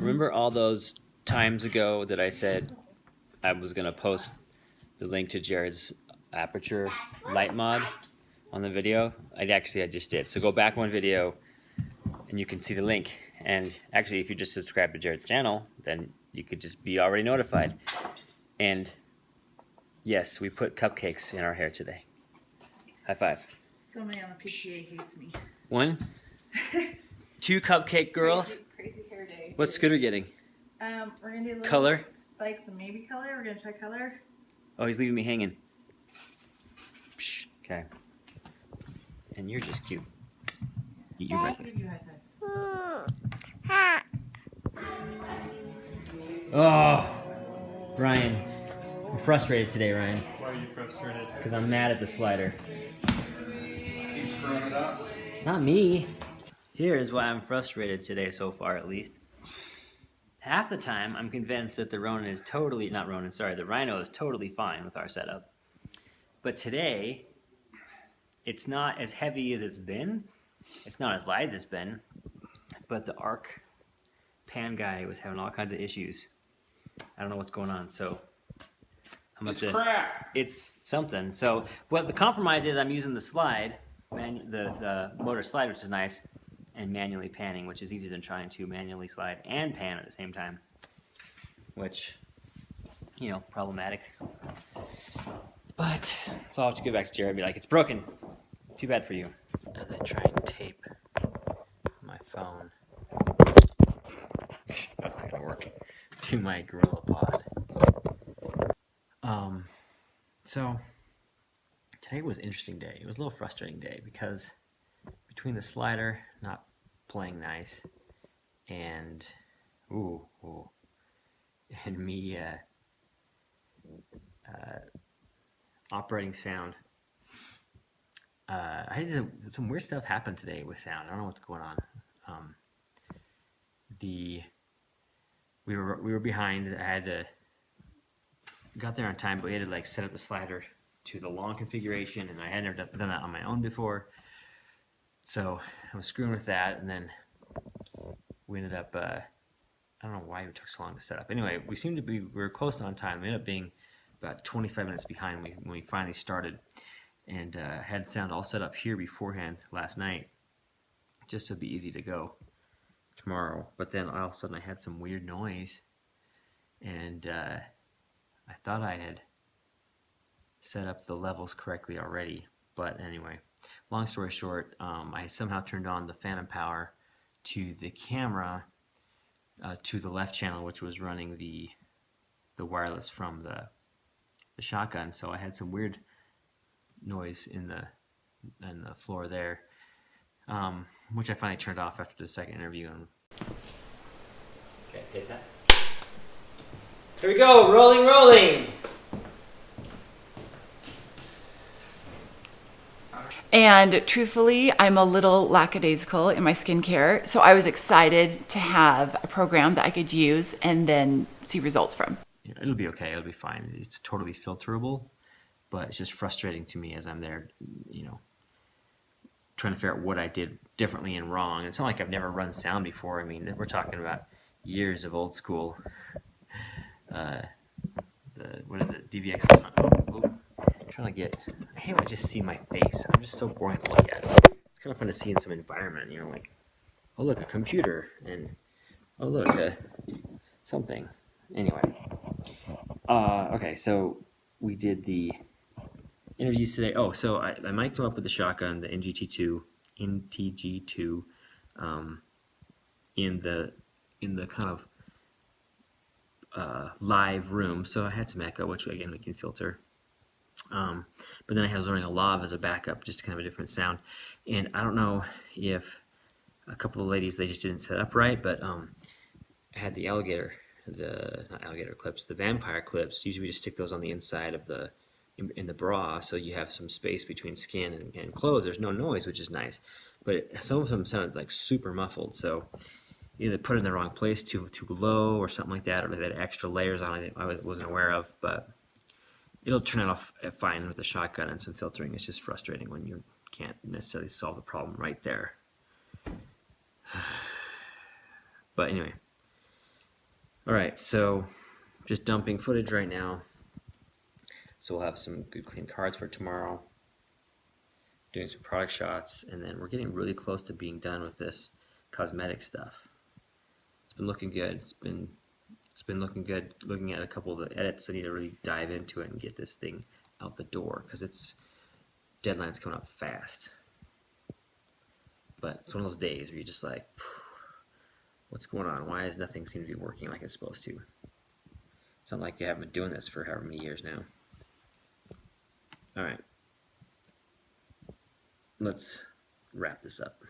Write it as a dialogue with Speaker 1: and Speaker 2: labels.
Speaker 1: Remember all those times ago that I said I was going to post the link to Jared's aperture light mod on the video? I just did. So go back one video and you can see the link. And actually, if you just subscribe to Jared's channel, then you could just be already notified. And yes, we put cupcakes in our hair today. High five.
Speaker 2: Somebody on the PTA hates me.
Speaker 1: 1, 2 cupcake girls.
Speaker 2: Crazy hair day.
Speaker 1: What's Scooter getting?
Speaker 2: We're gonna do a little
Speaker 1: Color?
Speaker 2: spikes and maybe color. We're gonna try color.
Speaker 1: Oh, he's leaving me hanging. Psh, okay. And you're just cute. Eat your breakfast.
Speaker 2: Give you a high five.
Speaker 1: Oh, Ryan. I'm frustrated today, Ryan.
Speaker 3: Why are you frustrated?
Speaker 1: Because I'm mad at the slider.
Speaker 3: Keep screwing it up.
Speaker 1: It's not me. Here's why I'm frustrated today so far, at least. Half the time, I'm convinced that the Rhino is totally fine with our setup. But today, it's not as heavy as it's been. It's not as light as it's been. But the arc pan guy was having all kinds of issues. I don't know what's going on, so
Speaker 3: It's crap.
Speaker 1: it's something. So what the compromise is, I'm using the slide, the motor slide, which is nice, and manually panning, which is easier than trying to manually slide and pan at the same time, which, you know, problematic. But so I'll have to go back to Jared and be like, it's broken. Too bad for you. As I try and tape my phone. That's not gonna work. To my Gorilla Pod. So today was an interesting day. It was a little frustrating day because between the slider not playing nice and and me operating sound, I had some weird stuff happen today with sound. I don't know what's going on. We were behind. I had to got there on time, but we had to like set up the slider to the long configuration, and I had never done that on my own before. So I was screwing with that, and then we ended up, I don't know why it took so long to set up. Anyway, we were close on time. We ended up being about 25 minutes behind when we finally started, and had sound all set up here beforehand last night, just to be easy to go tomorrow. But then all of a sudden I had some weird noise, and I thought I had set up the levels correctly already, but anyway, long story short, I somehow turned on the phantom power to the camera to the left channel, which was running the wireless from the shotgun. So I had some weird noise in the floor there, which I finally turned off after the second interview. Okay, hit that. Here we go, rolling.
Speaker 2: And truthfully, I'm a little lackadaisical in my skincare, so I was excited to have a program that I could use and then see results from.
Speaker 1: Yeah, it'll be okay. It'll be fine. It's totally filterable, but it's just frustrating to me as I'm there, you know, trying to figure out what I did differently and wrong. It's not like I've never run sound before. I mean, we're talking about years of old school. What is it? DVX. I'm trying to get. I hate when I just see my face. I'm just so boring to look at. It's kind of fun to see in some environment. You know, like, oh look, a computer, and oh look, something. Anyway, okay. So we did the interviews today. Oh, so I mic'd them up with the shotgun, the NTG2, in the kind of live room, so I had some echo, which again we can filter. But then I was running a lav as a backup, just kind of a different sound. And I don't know if a couple of ladies, they just didn't set up right, but I had the not alligator clips, the vampire clips. Usually we just stick those on the inside of in the bra, so you have some space between skin and clothes. There's no noise, which is nice, but some of them sounded like super muffled. So either put it in the wrong place, too low, or something like that, or they had extra layers on it I wasn't aware of. But it'll turn out fine with the shotgun and some filtering. It's just frustrating when you can't necessarily solve the problem right there. But anyway, All right, so just dumping footage right now. So we'll have some good clean cards for tomorrow. Doing some product shots, and then we're getting really close to being done with this cosmetic stuff. It's been looking good. It's been looking good. Looking at a couple of the edits, I need to really dive into it and get this thing out the door because it's deadline's coming up fast. But it's one of those days where you're just like, what's going on? Why does nothing seem to be working like it's supposed to? It's not like you haven't been doing this for however many years now. All right. Let's wrap this up.